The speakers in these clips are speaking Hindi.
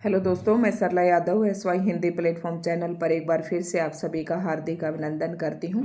हेलो दोस्तों, मैं Sarla Yadav SY Hindi platform channel पर एक बार फिर से आप सभी का हार्दिक अभिनंदन करती हूं।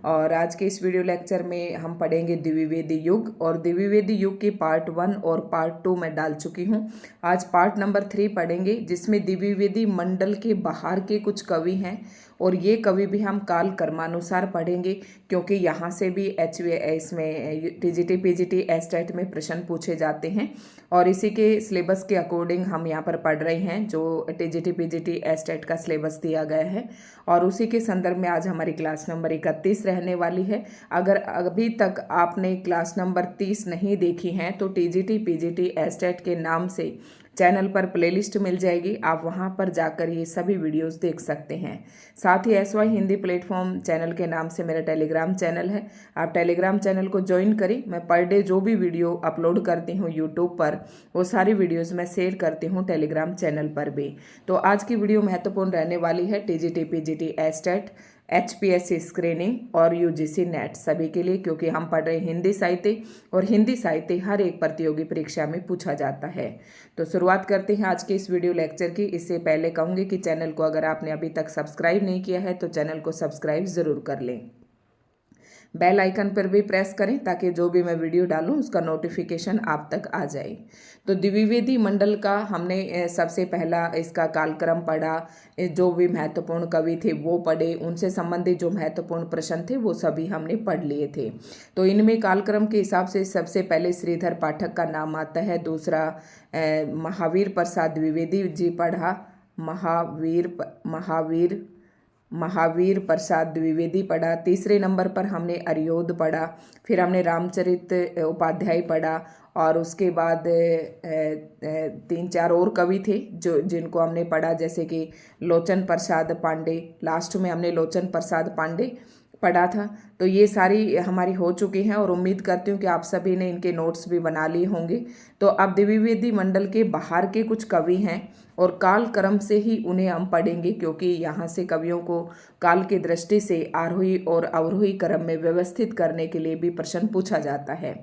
और आज के इस वीडियो लेक्चर में हम पढ़ेंगे द्विवेदी युग। और द्विवेदी युग की पार्ट 1 और पार्ट 2 में डाल चुकी हूं। आज पार्ट नंबर 3 पढ़ेंगे, जिसमें द्विवेदी मंडल के बाहर के कुछ कवि हैं और ये कवि भी हम काल कर्मानुसार पढ़ेंगे, क्योंकि यहाँ से भी इसमें TGT PGT एस्टेट में प्रश्न पूछे जाते हैं और इसी के सिलेबस के अकॉर्डिंग हम यहाँ पर पढ़ रहे हैं जो TGT PGT एस्टेट का सिलेबस दिया गया है। और उसी के संदर्भ में आज हमारी क्लास नंबर 31 रहने वाली है। अगर अभी तक आपने क्लास नंबर 30 नहीं देखी हैं तो TGT PGT एस्टेट के नाम से चैनल पर प्लेलिस्ट मिल जाएगी, आप वहां पर जाकर ये सभी वीडियोस देख सकते हैं। साथ ही SY हिंदी प्लेटफॉर्म चैनल के नाम से मेरा टेलीग्राम चैनल है, आप टेलीग्राम चैनल को ज्वाइन करें। मैं पर डे जो भी वीडियो अपलोड करती हूँ यूट्यूब पर, वो सारी वीडियोस मैं शेयर करती हूँ टेलीग्राम चैनल पर भी। तो आज की वीडियो महत्वपूर्ण रहने वाली है TGT PGT estate, HPSC screening और UGC नेट सभी के लिए, क्योंकि हम पढ़ रहे हिंदी साहित्य और हिंदी साहित्य हर एक प्रतियोगी परीक्षा में पूछा जाता है। तो शुरुआत करते हैं आज के इस वीडियो लेक्चर की। इससे पहले कहूँगी कि चैनल को अगर आपने अभी तक सब्सक्राइब नहीं किया है तो चैनल को सब्सक्राइब ज़रूर कर लें। बेल आइकन पर भी प्रेस करें ताकि जो भी मैं वीडियो डालूं उसका नोटिफिकेशन आप तक आ जाए। तो द्विवेदी मंडल का हमने सबसे पहला इसका कालक्रम पढ़ा, जो भी महत्वपूर्ण कवि थे वो पढ़े, उनसे संबंधित जो महत्वपूर्ण प्रश्न थे वो सभी हमने पढ़ लिए थे। तो इनमें कालक्रम के हिसाब से सबसे पहले श्रीधर पाठक का नाम आता है, दूसरा महावीर प्रसाद द्विवेदी जी पढ़ा, महावीर प्रसाद द्विवेदी पढ़ा। तीसरे नंबर पर हमने अरियोध पढ़ा, फिर हमने रामचरित उपाध्याय पढ़ा और उसके बाद 3-4 और कवि थे जिनको हमने पढ़ा, जैसे कि लोचन प्रसाद पांडे। लास्ट में हमने लोचन प्रसाद पांडे पढ़ा था। तो ये सारी हमारी हो चुकी हैं और उम्मीद करती हूँ कि आप सभी ने इनके नोट्स भी बना लिए होंगे। तो अब द्विवेदी मंडल के बाहर के कुछ कवि हैं और काल क्रम से ही उन्हें हम पढ़ेंगे, क्योंकि यहाँ से कवियों को काल की दृष्टि से आरोही और अवरोही क्रम में व्यवस्थित करने के लिए भी प्रश्न पूछा जाता है।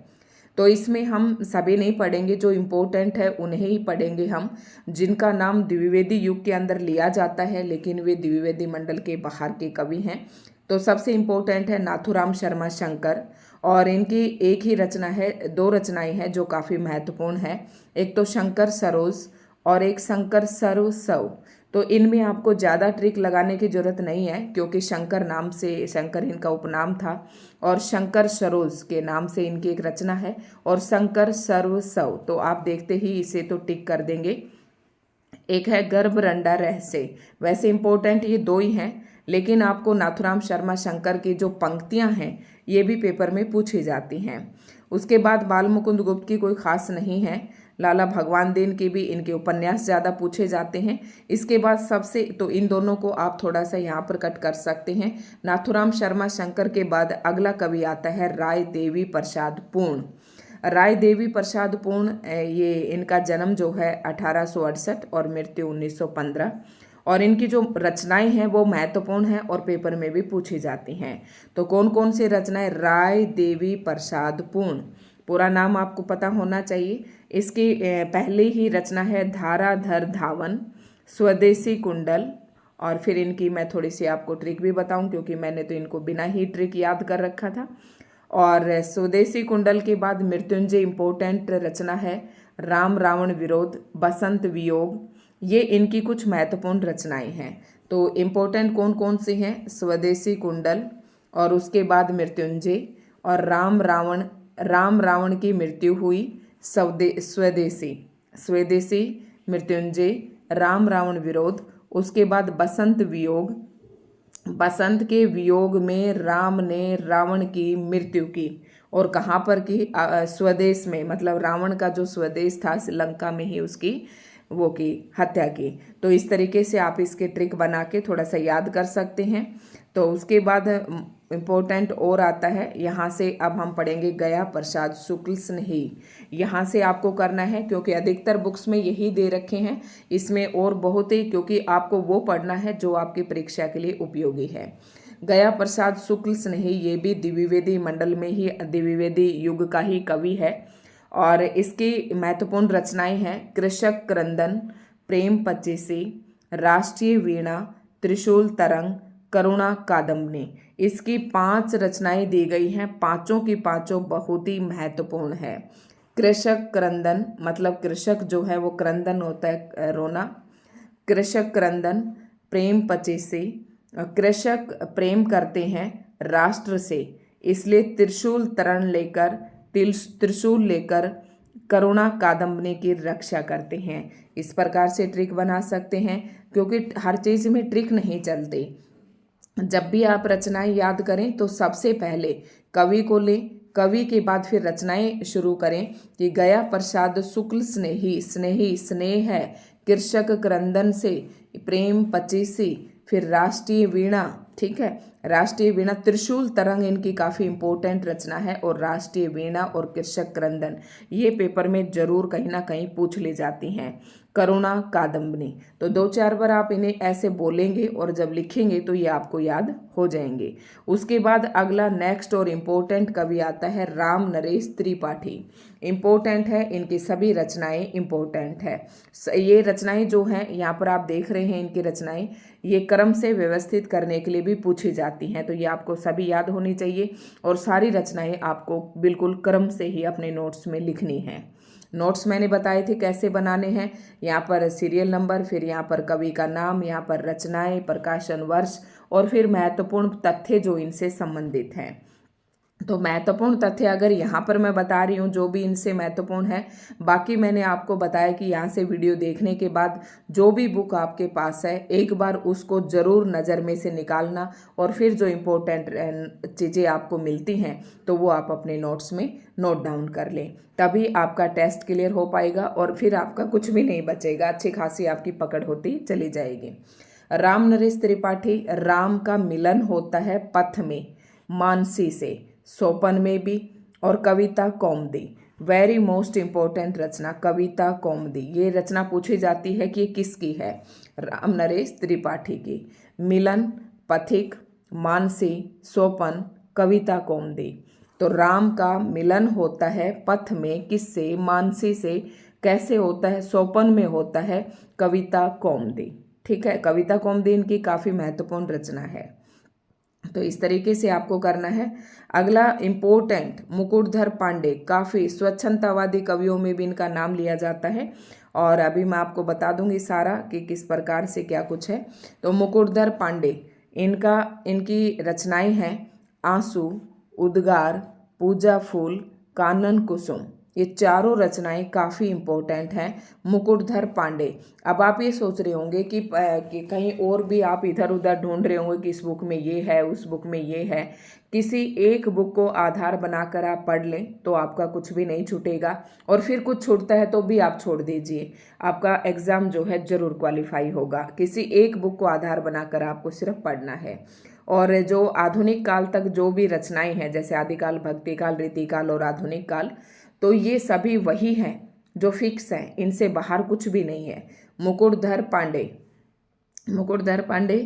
तो इसमें हम सभी नहीं पढ़ेंगे, जो इम्पोर्टेंट है उन्हें ही पढ़ेंगे हम, जिनका नाम द्विवेदी युग के अंदर लिया जाता है लेकिन वे द्विवेदी मंडल के बाहर के कवि हैं। तो सबसे इम्पोर्टेंट है नाथुराम शर्मा शंकर, और इनकी एक ही रचना है, 2 रचनाएं हैं जो काफ़ी महत्वपूर्ण है। एक तो शंकर सरोज और एक शंकर सर्वस्व। तो इनमें आपको ज़्यादा ट्रिक लगाने की ज़रूरत नहीं है, क्योंकि शंकर नाम से शंकर इनका उपनाम था और शंकर सरोज के नाम से इनकी एक रचना है और शंकर सर्वस्व। तो आप देखते ही इसे तो टिक कर देंगे। एक है गर्भ रंडा रहस्य। वैसे इंपॉर्टेंट ये 2 ही हैं, लेकिन आपको नाथुराम शर्मा शंकर की जो पंक्तियां हैं ये भी पेपर में पूछी जाती हैं। उसके बाद बाल मुकुंद गुप्त की कोई खास नहीं है। लाला भगवान दीन की भी इनके उपन्यास ज़्यादा पूछे जाते हैं। इसके बाद सबसे, तो इन दोनों को आप थोड़ा सा यहाँ पर कट कर सकते हैं। नाथुराम शर्मा शंकर के बाद अगला कवि आता है राय देवी प्रसाद पूर्ण। राय देवी प्रसाद पूर्ण, ये इनका जन्म जो है 1868 और मृत्यु 1915, और इनकी जो रचनाएं हैं वो महत्वपूर्ण हैं और पेपर में भी पूछी जाती हैं। तो कौन कौन सी रचनाएं? राय देवी प्रसाद पूर्ण, पूरा नाम आपको पता होना चाहिए। इसकी पहली ही रचना है धाराधर धावन, स्वदेशी कुंडल, और फिर इनकी मैं थोड़ी सी आपको ट्रिक भी बताऊं, क्योंकि मैंने तो इनको बिना ही ट्रिक याद कर रखा था। और स्वदेशी कुंडल के बाद मृत्युंजय इम्पोर्टेंट रचना है, राम रावण विरोध, बसंत वियोग। ये इनकी कुछ महत्वपूर्ण रचनाएं हैं। तो इम्पोर्टेंट कौन कौन सी हैं? स्वदेशी कुंडल, और उसके बाद मृत्युंजय, और राम रावण की मृत्यु हुई, स्वदेशी, मृत्युंजय, राम रावण विरोध। उसके बाद बसंत वियोग, बसंत के वियोग में राम ने रावण की मृत्यु की, और कहाँ पर की? स्वदेश में, मतलब रावण का जो स्वदेश था लंका में ही उसकी वो की हत्या की। तो इस तरीके से आप इसके ट्रिक बना के थोड़ा सा याद कर सकते हैं। तो उसके बाद इम्पोर्टेंट और आता है, यहाँ से अब हम पढ़ेंगे गया प्रसाद शुक्ल स्नेही। यहाँ से आपको करना है, क्योंकि अधिकतर बुक्स में यही दे रखे हैं, इसमें और बहुत ही, क्योंकि आपको वो पढ़ना है जो आपकी परीक्षा के लिए उपयोगी है। गया प्रसाद शुक्ल स्नेही ये भी द्विवेदी मंडल में ही, द्विवेदी युग का ही कवि है, और इसकी महत्वपूर्ण रचनाएं हैं कृषक क्रंदन, प्रेम पचीसी, राष्ट्रीय वीणा, त्रिशूल तरंग, करुणा कादम्बनी। इसकी 5 रचनाएं दी गई हैं, पांचों की पांचों बहुत ही महत्वपूर्ण है। कृषक क्रंदन, मतलब कृषक जो है वो क्रंदन होता है रोना, कृषक क्रंदन, प्रेम पचीसी। कृषक प्रेम करते हैं राष्ट्र से, इसलिए त्रिशूल लेकर करुणा कादम्बनी की रक्षा करते हैं। इस प्रकार से ट्रिक बना सकते हैं, क्योंकि हर चीज में ट्रिक नहीं चलती। जब भी आप रचनाएं याद करें तो सबसे पहले कवि को लें, कवि के बाद फिर रचनाएं शुरू करें कि गया प्रसाद शुक्ल स्नेही, स्नेही स्नेह है, कृषक क्रंदन से, प्रेम पचीसी, फिर राष्ट्रीय वीणा, ठीक है, राष्ट्रीय वीणा, त्रिशूल तरंग इनकी काफ़ी इंपॉर्टेंट रचना है, और राष्ट्रीय वीणा और कृषक क्रंदन ये पेपर में जरूर कहीं ना कहीं पूछ ली जाती हैं। करुणा कादम्बनी, तो 2-4 बार आप इन्हें ऐसे बोलेंगे और जब लिखेंगे तो ये आपको याद हो जाएंगे। उसके बाद अगला नेक्स्ट और इम्पोर्टेंट कवि आता है राम नरेश त्रिपाठी। इम्पोर्टेंट है, इनकी सभी रचनाएं इम्पोर्टेंट है। ये रचनाएं जो हैं यहाँ पर आप देख रहे हैं, इनकी रचनाएं ये क्रम से व्यवस्थित करने के लिए भी पूछी जाती हैं, तो ये आपको सभी याद होनी चाहिए, और सारी रचनाएं आपको बिल्कुल क्रम से ही अपने नोट्स में लिखनी है। नोट्स मैंने बताए थे कैसे बनाने हैं, यहाँ पर सीरियल नंबर, फिर यहाँ पर कवि का नाम, यहाँ पर रचनाएं, प्रकाशन वर्ष, और फिर महत्वपूर्ण तथ्य जो इनसे संबंधित हैं। तो महत्वपूर्ण तथ्य अगर यहाँ पर मैं बता रही हूँ जो भी इनसे महत्वपूर्ण है, बाकी मैंने आपको बताया कि यहाँ से वीडियो देखने के बाद जो भी बुक आपके पास है एक बार उसको ज़रूर नज़र में से निकालना, और फिर जो इम्पोर्टेंट चीज़ें आपको मिलती हैं तो वो आप अपने नोट्स में नोट डाउन कर लें, तभी आपका टेस्ट क्लियर हो पाएगा, और फिर आपका कुछ भी नहीं बचेगा, अच्छी खासी आपकी पकड़ होती चली जाएगी। राम नरेश त्रिपाठी, राम का मिलन होता है पथ में मानसी से, सोपन में भी, और कविता कौमुदी, वेरी मोस्ट इम्पोर्टेंट रचना कविता कौमुदी। ये रचना पूछी जाती है कि किसकी है, राम नरेश त्रिपाठी की। मिलन, पथिक, मानसी, सोपन, कविता कौमुदी। तो राम का मिलन होता है पथ में, किससे, मानसी से, कैसे होता है, सोपन में होता है, कविता कौमुदी, ठीक है। कविता कौमुदी इनकी काफ़ी महत्वपूर्ण रचना है। तो इस तरीके से आपको करना है। अगला इम्पोर्टेंट मुकुटधर पांडे, काफ़ी स्वच्छंदतावादी कवियों में भी इनका नाम लिया जाता है, और अभी मैं आपको बता दूंगी सारा कि किस प्रकार से क्या कुछ है। तो मुकुटधर पांडे, इनकी रचनाएं हैं आंसू, उद्गार, पूजा फूल, कानन कुसुम। ये चारों रचनाएं काफ़ी इम्पोर्टेंट हैं मुकुटधर पांडे। अब आप ये सोच रहे होंगे कि कहीं और भी आप इधर उधर ढूंढ रहे होंगे कि इस बुक में ये है, उस बुक में ये है। किसी एक बुक को आधार बनाकर आप पढ़ लें तो आपका कुछ भी नहीं छूटेगा, और फिर कुछ छूटता है तो भी आप छोड़ दीजिए, आपका एग्ज़ाम जो है ज़रूर क्वालिफाई होगा। किसी एक बुक को आधार बनाकर आपको सिर्फ पढ़ना है। और जो आधुनिक काल तक जो भी रचनाएं हैं, जैसे आदिकाल, भक्तिकाल, रीतिकाल और आधुनिक काल, तो ये सभी वही हैं जो फिक्स हैं, इनसे बाहर कुछ भी नहीं है। मुकुटधर पांडे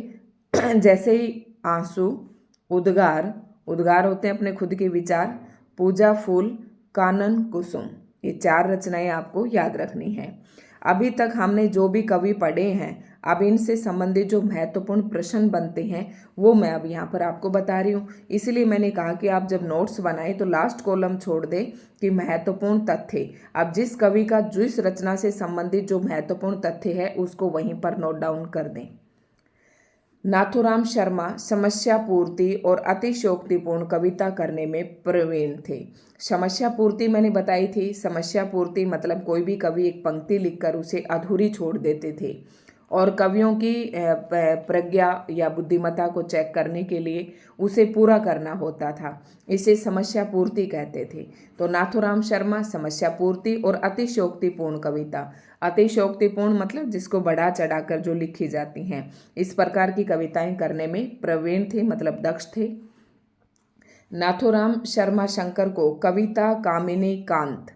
जैसे ही आंसू, उद्गार होते हैं अपने खुद के विचार, पूजा फूल, कानन कुसुम, ये 4 रचनाएं आपको याद रखनी है। अभी तक हमने जो भी कवि पढ़े हैं, अब इनसे संबंधित जो महत्वपूर्ण प्रश्न बनते हैं वो मैं अब यहाँ पर आपको बता रही हूँ। इसलिए मैंने कहा कि आप जब नोट्स बनाएं तो लास्ट कॉलम छोड़ दें कि महत्वपूर्ण तथ्य। अब जिस कवि का जिस रचना से संबंधित जो महत्वपूर्ण तथ्य है उसको वहीं पर नोट डाउन कर दें। नाथूराम शर्मा समस्या पूर्ति और अतिशयोक्तिपूर्ण कविता करने में प्रवीण थे। समस्या पूर्ति मैंने बताई थी। समस्या पूर्ति मतलब कोई भी कवि एक पंक्ति लिखकर उसे अधूरी छोड़ देते थे, और कवियों की प्रज्ञा या बुद्धिमत्ता को चेक करने के लिए उसे पूरा करना होता था, इसे समस्या पूर्ति कहते थे। तो नाथूराम शर्मा समस्या पूर्ति और अतिशयोक्तिपूर्ण कविता, अतिशयोक्तिपूर्ण मतलब जिसको बढ़ा चढ़ाकर जो लिखी जाती हैं, इस प्रकार की कविताएं करने में प्रवीण थे, मतलब दक्ष थे। नाथूराम शर्मा शंकर को कविता कामिनी कांत,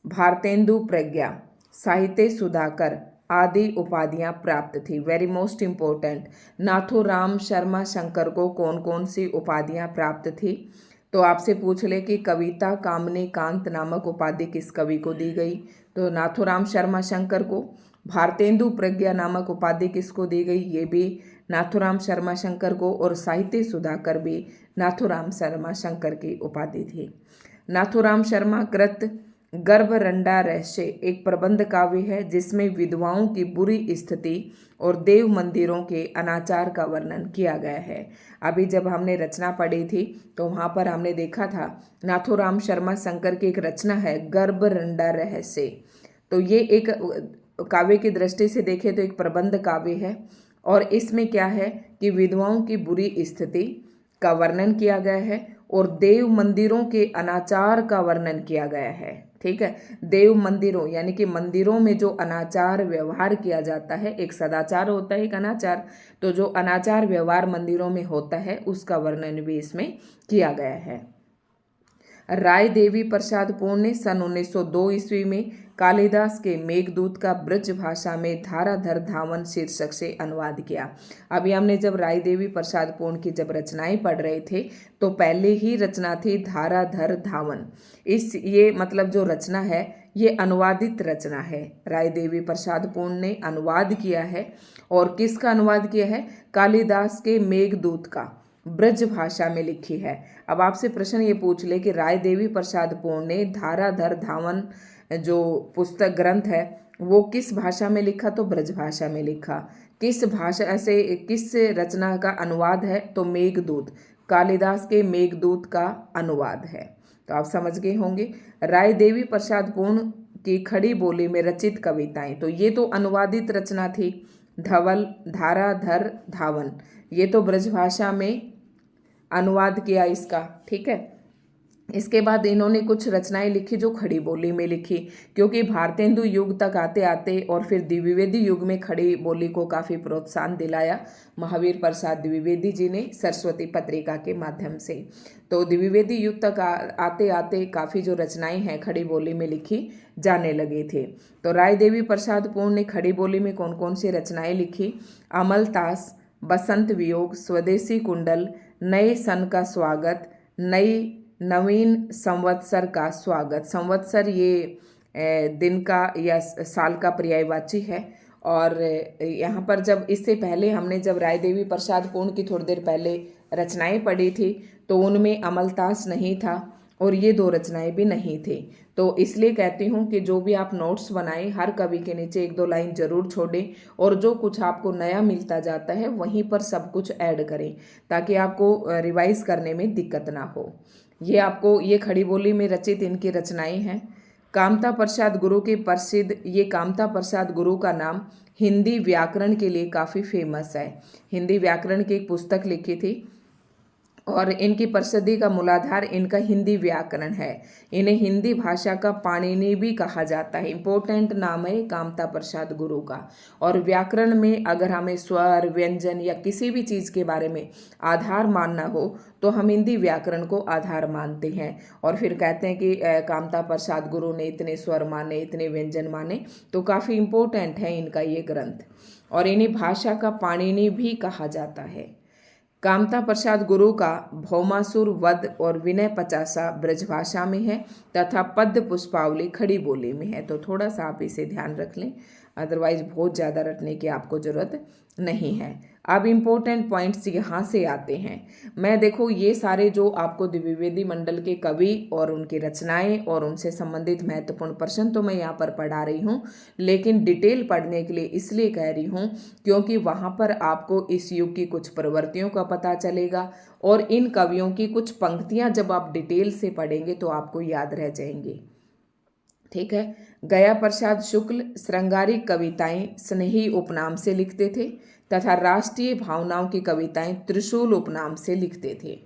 भारतेंदु प्रज्ञा, साहित्य सुधाकर आदि उपाधियां प्राप्त थी। Very most important, Nathuram Sharma Shankar को कौन कौन सी उपाधियां प्राप्त थी? तो आपसे पूछ ले कि कविता कामिनी कांत नामक उपाधि किस कवि को दी गई? तो नाथूराम शर्मा शंकर को। भारतेंदु प्रज्ञा नामक उपाधि किसको दी गई, ये भी नाथूराम शर्मा शंकर को, और साहित्य सुधाकर भी नाथूराम शर्मा शंकर की उपाधि थी। नाथूराम शर्मा कृत गर्भरंडा रहस्य एक प्रबंध काव्य है जिसमें विधवाओं की बुरी स्थिति और देव मंदिरों के अनाचार का वर्णन किया गया है। अभी जब हमने रचना पढ़ी थी तो वहाँ पर हमने देखा था नाथूराम शर्मा शंकर की एक रचना है गर्भरंडा रहस्य। तो ये एक काव्य की दृष्टि से देखें तो एक प्रबंध काव्य है, और इसमें क्या है कि विधवाओं की बुरी स्थिति का वर्णन किया गया है और देव मंदिरों के अनाचार का वर्णन किया गया है। ठीक है, देव मंदिरों यानी कि मंदिरों में जो अनाचार व्यवहार किया जाता है, एक सदाचार होता है एक अनाचार, तो जो अनाचार व्यवहार मंदिरों में होता है उसका वर्णन भी इसमें किया गया है। राय देवी प्रसाद पूर्ण ने सन 1902 ईस्वी में कालिदास के मेघदूत का ब्रज भाषा में धाराधर धावन शीर्षक से अनुवाद किया। अभी हमने जब राय देवी प्रसाद पूर्ण की जब रचनाएं पढ़ रहे थे तो पहले ही रचना थी धाराधर धावन। ये मतलब जो रचना है ये अनुवादित रचना है। राय देवी प्रसाद पूर्ण ने अनुवाद किया है, और किसका अनुवाद किया है, कालिदास के मेघदूत का ब्रज भाषा में लिखी है। अब आपसे प्रश्न ये पूछ ले कि राय देवी प्रसाद पूर्ण ने धाराधर धावन जो पुस्तक ग्रंथ है वो किस भाषा में लिखा, तो ब्रज भाषा में लिखा। किस भाषा से, किस रचना का अनुवाद है, तो मेघदूत, कालिदास के मेघदूत का अनुवाद है। तो आप समझ गए होंगे। राय देवी प्रसाद पूर्ण की खड़ी बोली में रचित कविताएं, तो ये तो अनुवादित रचना थी। धवल, धाराधर धावन, ये तो ब्रज भाषा में अनुवाद किया इसका। ठीक है, इसके बाद इन्होंने कुछ रचनाएं लिखी जो खड़ी बोली में लिखी, क्योंकि भारतेंदु युग तक आते आते और फिर द्विवेदी युग में खड़ी बोली को काफ़ी प्रोत्साहन दिलाया महावीर प्रसाद द्विवेदी जी ने सरस्वती पत्रिका के माध्यम से। तो द्विवेदी युग तक आते आते काफ़ी जो रचनाएं हैं खड़ी बोली में लिखी जाने लगे थे। तो राय देवी प्रसाद पूर्ण ने खड़ी बोली में कौन कौन सी रचनाएं लिखी, अमलतास, बसंत वियोग, स्वदेशी कुंडल, नए सन का स्वागत, नवीन संवत्सर का स्वागत। संवत्सर ये दिन का या साल का पर्यायवाची है। और यहाँ पर जब इससे पहले हमने जब राय देवी प्रसाद पूर्ण की थोड़ी देर पहले रचनाएं पढ़ी थी तो उनमें अमलतास नहीं था और ये दो रचनाएं भी नहीं थी। तो इसलिए कहती हूँ कि जो भी आप नोट्स बनाएं हर कवि के नीचे एक दो लाइन जरूर छोड़ें, और जो कुछ आपको नया मिलता जाता है वहीं पर सब कुछ ऐड करें ताकि आपको रिवाइज करने में दिक्कत ना हो। ये आपको ये खड़ी बोली में रचित इनकी रचनाएं हैं। कामता प्रसाद गुरु के प्रसिद्ध, ये कामता प्रसाद गुरु का नाम हिंदी व्याकरण के लिए काफ़ी फेमस है। हिंदी व्याकरण की एक पुस्तक लिखी थी और इनकी प्रसिद्धि का मूलाधार इनका हिंदी व्याकरण है। इन्हें हिंदी भाषा का पाणिनि भी कहा जाता है। इम्पोर्टेंट नाम है कामता प्रसाद गुरु का। और व्याकरण में अगर हमें स्वर, व्यंजन या किसी भी चीज़ के बारे में आधार मानना हो तो हम हिंदी व्याकरण को आधार मानते हैं और फिर कहते हैं कि कामता प्रसाद गुरु ने इतने स्वर माने, इतने व्यंजन माने। तो काफ़ी इम्पोर्टेंट है इनका ये ग्रंथ, और इन्हें भाषा का पाणिनि भी कहा जाता है। कामता प्रसाद गुरु का भौमासुर वध और विनय पचासा ब्रजभाषा में है तथा पद्य पुष्पावली खड़ी बोली में है। तो थोड़ा सा आप इसे ध्यान रख लें, अदरवाइज बहुत ज़्यादा रटने की आपको ज़रूरत नहीं है। अब इम्पोर्टेंट पॉइंट्स यहाँ से आते हैं। मैं देखो ये सारे जो आपको द्विवेदी मंडल के कवि और उनकी रचनाएं और उनसे संबंधित महत्वपूर्ण प्रश्न तो मैं यहाँ पर पढ़ा रही हूँ, लेकिन डिटेल पढ़ने के लिए इसलिए कह रही हूँ क्योंकि वहाँ पर आपको इस युग की कुछ प्रवृत्तियों का पता चलेगा और इन कवियों की कुछ पंक्तियाँ जब आप डिटेल से पढ़ेंगे तो आपको याद रह जाएंगी। ठीक है। गया प्रसाद शुक्ल श्रृंगारिक कविताएं स्नेही उपनाम से लिखते थे तथा राष्ट्रीय भावनाओं की कविताएं त्रिशूल उपनाम से लिखते थे।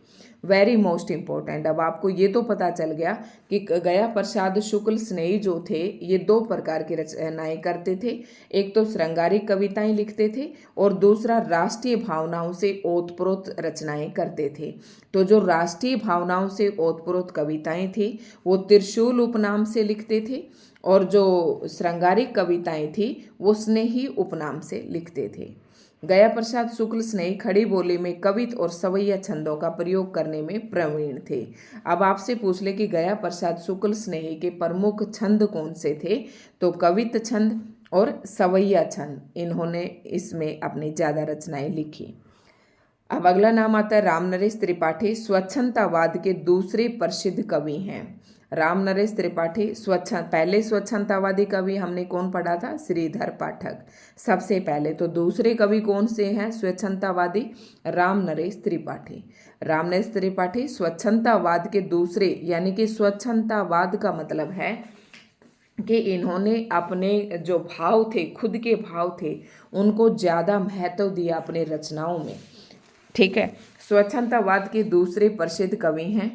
Very most important. अब आपको ये तो पता चल गया कि गया प्रसाद शुक्ल स्नेही जो थे ये दो प्रकार की रचनाएं करते थे। एक तो श्रृंगारिक कविताएं लिखते थे और दूसरा राष्ट्रीय भावनाओं से ओतप्रोत रचनाएं करते थे। तो जो राष्ट्रीय भावनाओं से ओतप्रोत कविताएं थी वो त्रिशूल उपनाम से लिखते थे और जो श्रृंगारिक कविताएं थी वो स्नेही उपनाम से लिखते थे। गया प्रसाद शुक्ल स्नेही खड़ी बोली में कवित और सवैया छंदों का प्रयोग करने में प्रवीण थे। अब आपसे पूछ ले कि गया प्रसाद शुक्ल स्नेही के प्रमुख छंद कौन से थे, तो कवित छंद और सवैया छंद, इन्होंने इसमें अपनी ज़्यादा रचनाएं लिखी। अब अगला नाम आता है राम नरेश त्रिपाठी, स्वच्छंदतावाद के दूसरे प्रसिद्ध कवि हैं। राम नरेश त्रिपाठी पहले स्वच्छंदतावादी कवि हमने कौन पढ़ा था, श्रीधर पाठक सबसे पहले। तो दूसरे कवि कौन से हैं स्वच्छंदतावादी, राम नरेश त्रिपाठी। राम नरेश त्रिपाठी स्वच्छंदतावाद के दूसरे, यानी कि स्वच्छंदतावाद का मतलब है कि इन्होंने अपने जो भाव थे, खुद के भाव थे, उनको ज़्यादा महत्व दिया अपने रचनाओं में। ठीक है, स्वच्छंदतावाद के दूसरे प्रसिद्ध कवि हैं।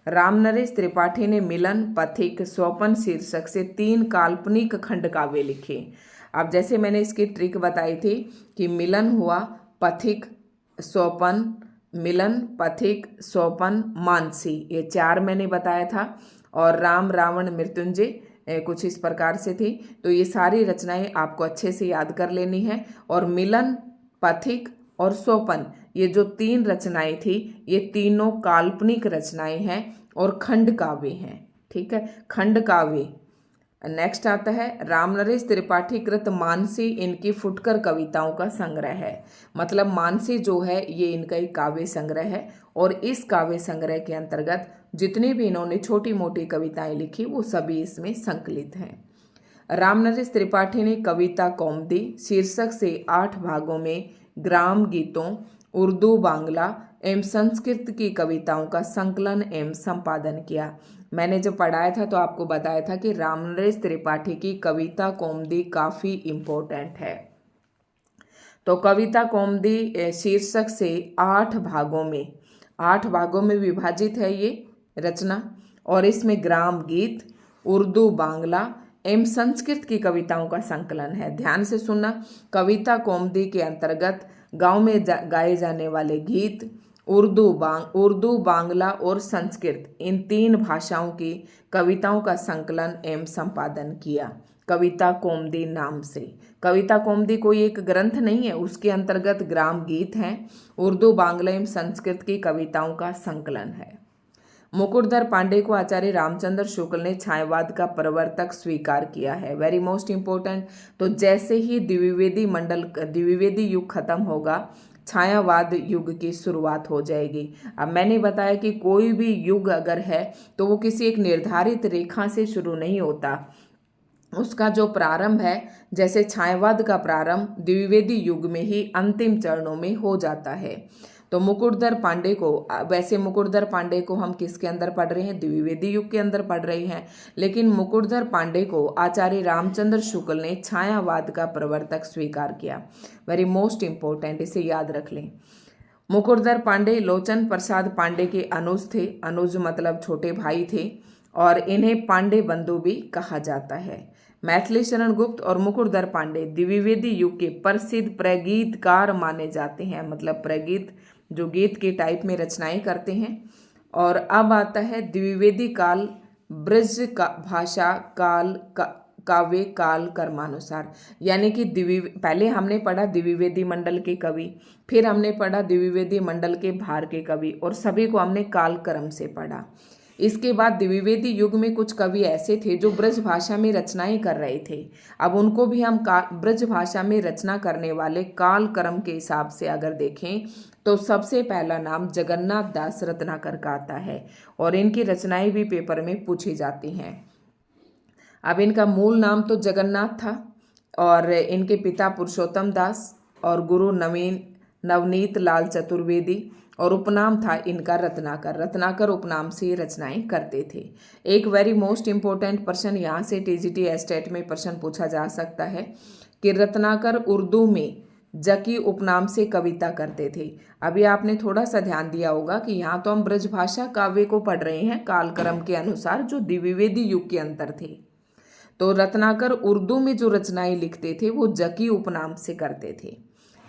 राम नरेश त्रिपाठी ने मिलन, पथिक, स्वपन शीर्षक से 3 काल्पनिक खंड काव्य लिखे। अब जैसे मैंने इसकी ट्रिक बताई थी कि मिलन हुआ, पथिक, स्वपन, मिलन, पथिक, स्वपन, मानसी, ये 4 मैंने बताया था। और राम, रावण, मृत्युंजय कुछ इस प्रकार से थी। तो ये सारी रचनाएं आपको अच्छे से याद कर लेनी है। और मिलन, पथिक और स्वपन, ये जो 3 रचनाएं थी, ये तीनों काल्पनिक रचनाएं हैं और खंड काव्य हैं। ठीक है, खंड काव्य। नेक्स्ट आता है राम नरेश त्रिपाठी कृत मानसी, इनकी फुटकर कविताओं का संग्रह है। मतलब मानसी जो है ये इनका एक काव्य संग्रह है, और इस काव्य संग्रह के अंतर्गत जितनी भी इन्होंने छोटी मोटी कविताएं लिखी वो सभी इसमें संकलित हैं। राम नरेश त्रिपाठी ने कविता कौमुदी शीर्षक से 8 भागों में ग्राम गीतों, उर्दू, बांग्ला एवं संस्कृत की कविताओं का संकलन एवं संपादन किया। मैंने जब पढ़ाया था तो आपको बताया था कि राम नरेश त्रिपाठी की कविता कौमुदी काफ़ी इम्पोर्टेंट है। तो कविता कौमुदी शीर्षक से 8 भागों में विभाजित है ये रचना, और इसमें ग्राम गीत, उर्दू, बांग्ला एवं संस्कृत की कविताओं का संकलन है। ध्यान से सुनना, कविता कौमुदी के अंतर्गत गांव में गाए जाने वाले गीत, उर्दू, बांग्ला और संस्कृत, इन 3 भाषाओं की कविताओं का संकलन एवं संपादन किया कविता कौमुदी नाम से। कविता कौमुदी कोई एक ग्रंथ नहीं है, उसके अंतर्गत ग्राम गीत हैं, उर्दू, बांग्ला एवं संस्कृत की कविताओं का संकलन है। मुकुटधर पांडे को आचार्य रामचंद्र शुक्ल ने छायावाद का प्रवर्तक स्वीकार किया है। Very most important. तो जैसे ही द्विवेदी युग खत्म होगा, छायावाद युग की शुरुआत हो जाएगी। अब मैंने बताया कि कोई भी युग अगर है तो वो किसी एक निर्धारित रेखा से शुरू नहीं होता, उसका जो प्रारंभ है, जैसे छायावाद का प्रारंभ द्विवेदी युग में ही अंतिम चरणों में हो जाता है। तो मुकुटधर पांडे को, वैसे मुकुटधर पांडे को हम किसके अंदर पढ़ रहे हैं, द्विवेदी युग के अंदर पढ़ रहे हैं, लेकिन मुकुटधर पांडे को आचार्य रामचंद्र शुक्ल ने छायावाद का प्रवर्तक स्वीकार किया। वेरी मोस्ट इंपॉर्टेंट, इसे याद रख लें। मुकुटधर पांडे लोचन प्रसाद पांडे के अनुज थे। अनुज मतलब छोटे भाई थे, और इन्हें पांडे बंधु भी कहा जाता है। मैथिली शरण गुप्त और मुकुटधर पांडे द्विवेदी युग के प्रसिद्ध प्रगीतकार माने जाते हैं। मतलब प्रगीत जो गीत के टाइप में रचनाएं करते हैं। और अब आता है द्विवेदी काल, ब्रज का भाषा काल काव्य काल कर्मानुसार, यानी कि पहले हमने पढ़ा द्विवेदी मंडल के कवि, फिर हमने पढ़ा द्विवेदी मंडल के भार के कवि, और सभी को हमने काल क्रम से पढ़ा। इसके बाद द्विवेदी युग में कुछ कवि ऐसे थे जो ब्रज भाषा में रचनाएं कर रहे थे। अब उनको भी हम ब्रज भाषा में रचना करने वाले काल क्रम के हिसाब से अगर देखें तो सबसे पहला नाम जगन्नाथ दास रत्नाकर का आता है, और इनकी रचनाएं भी पेपर में पूछी जाती हैं। अब इनका मूल नाम तो जगन्नाथ था, और इनके पिता पुरुषोत्तम दास और गुरु नवनीत लाल चतुर्वेदी, और उपनाम था इनका रत्नाकर। रत्नाकर उपनाम से ये रचनाएं करते थे। एक वेरी मोस्ट इंपॉर्टेंट प्रश्न यहाँ से टीजीटी एस्टेट में प्रश्न पूछा जा सकता है कि रत्नाकर उर्दू में जकी उपनाम से कविता करते थे। अभी आपने थोड़ा सा ध्यान दिया होगा कि यहाँ तो हम ब्रजभाषा काव्य को पढ़ रहे हैं कालक्रम के अनुसार, जो द्विवेदी युग के अंतर थे। तो रत्नाकर उर्दू में जो रचनाएं लिखते थे वो जकी उपनाम से करते थे।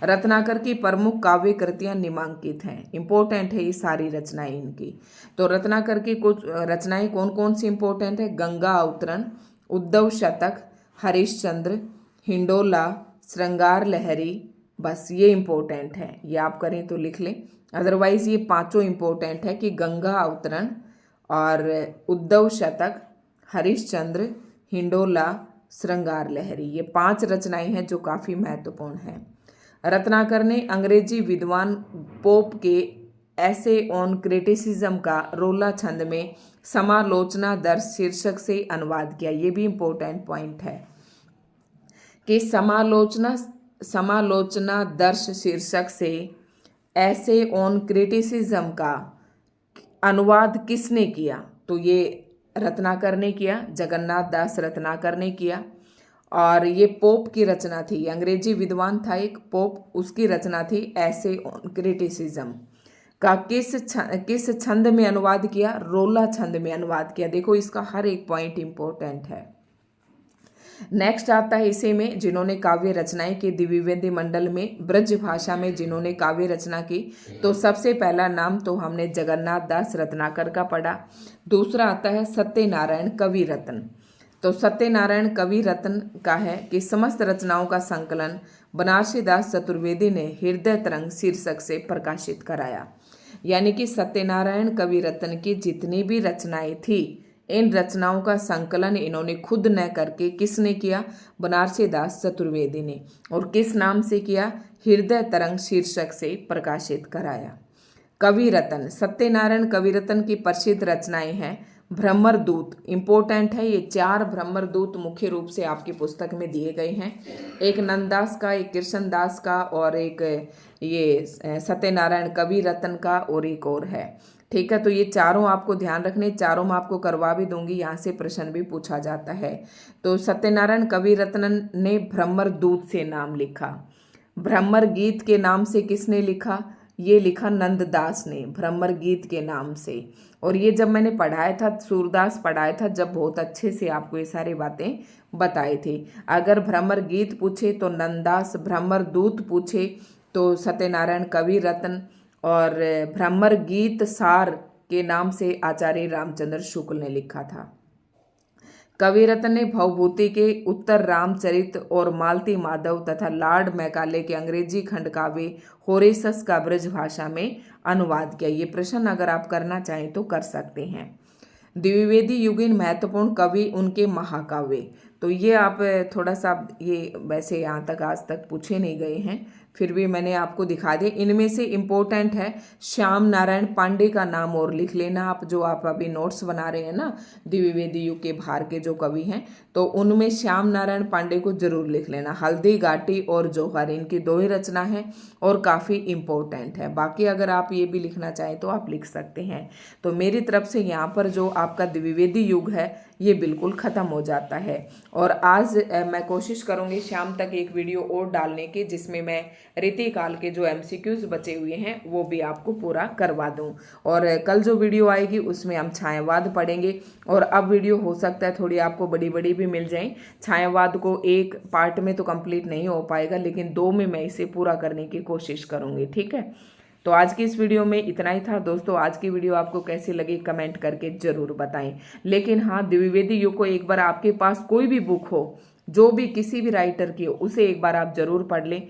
रत्नाकर की प्रमुख काव्य कृतियां निम्नांकित हैं। इंपॉर्टेंट है ये सारी रचनाएं इनकी। तो रत्नाकर की कुछ रचनाएं कौन कौन सी इंपॉर्टेंट है, गंगा अवतरण, उद्धव शतक, हरिश्चंद्र, हिंडोला, श्रृंगार लहरी, बस ये इंपॉर्टेंट है, ये आप करें तो लिख लें। अदरवाइज ये 5 इंपॉर्टेंट है कि गंगा अवतरण और उद्धव शतक, हरिश्चंद्र, हिंडोला, श्रृंगार लहरी। ये 5 रचनाएं हैं जो काफ़ी महत्वपूर्ण हैं। रत्नाकर ने अंग्रेजी विद्वान पोप के ऐसे ऑन क्रिटिसिज्म का रोला छंद में समालोचना दर्श शीर्षक से अनुवाद किया। ये भी इम्पोर्टेंट पॉइंट है कि समालोचना दर्श शीर्षक से ऐसे ऑन क्रिटिसिज्म का अनुवाद किसने किया? तो ये रत्नाकर ने किया, जगन्नाथ दास रत्नाकर ने किया। और ये पोप की रचना थी, अंग्रेजी विद्वान था एक पोप, उसकी रचना थी ऐसे ऑन क्रिटिसिज्म का। किस छंद में अनुवाद किया? रोला छंद में अनुवाद किया। देखो इसका हर एक पॉइंट इंपॉर्टेंट है। नेक्स्ट आता है इसी में जिन्होंने काव्य रचनाएं की, द्विवेदी मंडल में ब्रज भाषा में जिन्होंने काव्य रचना की, तो सबसे पहला नाम तो हमने जगन्नाथ दास रत्नाकर का पढ़ा। दूसरा आता है सत्यनारायण कवि रत्न। तो सत्यनारायण कवि रत्न का है कि समस्त रचनाओं का संकलन बनारसी दास चतुर्वेदी ने हृदय तरंग शीर्षक से प्रकाशित कराया। यानी कि सत्यनारायण कवि रत्न की जितनी भी रचनाएं थी, इन रचनाओं का संकलन इन्होंने खुद न करके किसने किया? बनारसी दास चतुर्वेदी ने। और किस नाम से किया? हृदय तरंग शीर्षक से प्रकाशित कराया। कवि रत्न, सत्यनारायण कवि रत्न की प्रसिद्ध रचनाएं हैं भ्रमर दूत। इंपॉर्टेंट है, ये 4 भ्रमर दूत मुख्य रूप से आपकी पुस्तक में दिए गए हैं। एक नंददास का, एक कृष्णदास का, और एक ये सत्यनारायण कवि रत्न का, और एक और है। ठीक है, तो ये चारों आपको ध्यान रखने, चारों मैं आपको करवा भी दूंगी, यहाँ से प्रश्न भी पूछा जाता है। तो सत्यनारायण कवि रत्न ने भ्रमर दूत से नाम लिखा। भ्रमर गीत के नाम से किसने लिखा? ये लिखा नंददास ने, भ्रमर गीत के नाम से। और ये जब मैंने पढ़ाया था, सूरदास पढ़ाया था, जब बहुत अच्छे से आपको ये सारी बातें बताई थी। अगर भ्रमर गीत पूछे तो नंददास, भ्रमर दूत पूछे तो सत्यनारायण कवि रत्न, और भ्रमर गीत सार के नाम से आचार्य रामचंद्र शुक्ल ने लिखा था। कवि रत्न ने भवभूति के उत्तर रामचरित और मालती माधव तथा लॉर्ड मैकाले के अंग्रेजी खंड काव्य होरेसस का ब्रज भाषा में अनुवाद किया। ये प्रश्न अगर आप करना चाहें तो कर सकते हैं। द्विवेदी युगीन महत्वपूर्ण कवि उनके महाकाव्य। तो ये आप थोड़ा सा, ये वैसे यहाँ तक आज तक पूछे नहीं गए हैं, फिर भी मैंने आपको दिखा दिया। इनमें से इम्पोर्टेंट है श्याम नारायण पांडे का नाम और लिख लेना आप, जो आप अभी नोट्स बना रहे हैं ना द्विवेदी युग के बाहर के जो कवि हैं, तो उनमें श्याम नारायण पांडे को जरूर लिख लेना। हल्दी घाटी और जौहर, इनकी 2 ही रचना है और काफ़ी इम्पोर्टेंट है। बाकी अगर आप ये भी लिखना चाहें तो आप लिख सकते हैं। तो मेरी तरफ से यहाँ पर जो आपका द्विवेदी युग है ये बिल्कुल ख़त्म हो जाता है। और आज मैं कोशिश करूँगी शाम तक एक वीडियो और डालने की, जिसमें मैं रीतिकाल के जो MCQs बचे हुए हैं वो भी आपको पूरा करवा दूं। और कल जो वीडियो आएगी उसमें हम छायावाद पढ़ेंगे। और अब वीडियो हो सकता है थोड़ी आपको बड़ी बड़ी भी मिल जाए। छायावाद को एक पार्ट में तो कंप्लीट नहीं हो पाएगा, लेकिन 2 में मैं इसे पूरा करने की कोशिश करूँगी। ठीक है, तो आज की इस वीडियो में इतना ही था दोस्तों। आज की वीडियो आपको कैसी लगी कमेंट करके ज़रूर बताएं। लेकिन हाँ, द्विवेदी युग को एक बार आपके पास कोई भी बुक हो, जो भी किसी भी राइटर की हो, उसे एक बार आप जरूर पढ़ लें।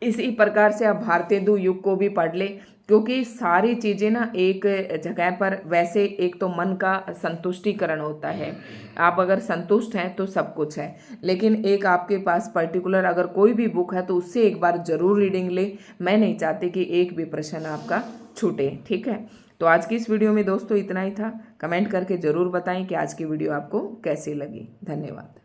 इसी प्रकार से आप भारतेंदु युग को भी पढ़ लें, क्योंकि सारी चीज़ें ना एक जगह पर, वैसे एक तो मन का संतुष्टिकरण होता है, आप अगर संतुष्ट हैं तो सब कुछ है। लेकिन एक आपके पास पर्टिकुलर अगर कोई भी बुक है तो उससे एक बार जरूर रीडिंग ले। मैं नहीं चाहती कि एक भी प्रश्न आपका छूटे। ठीक है, तो आज की इस वीडियो में दोस्तों इतना ही था। कमेंट करके ज़रूर बताएं कि आज की वीडियो आपको कैसी लगी। धन्यवाद।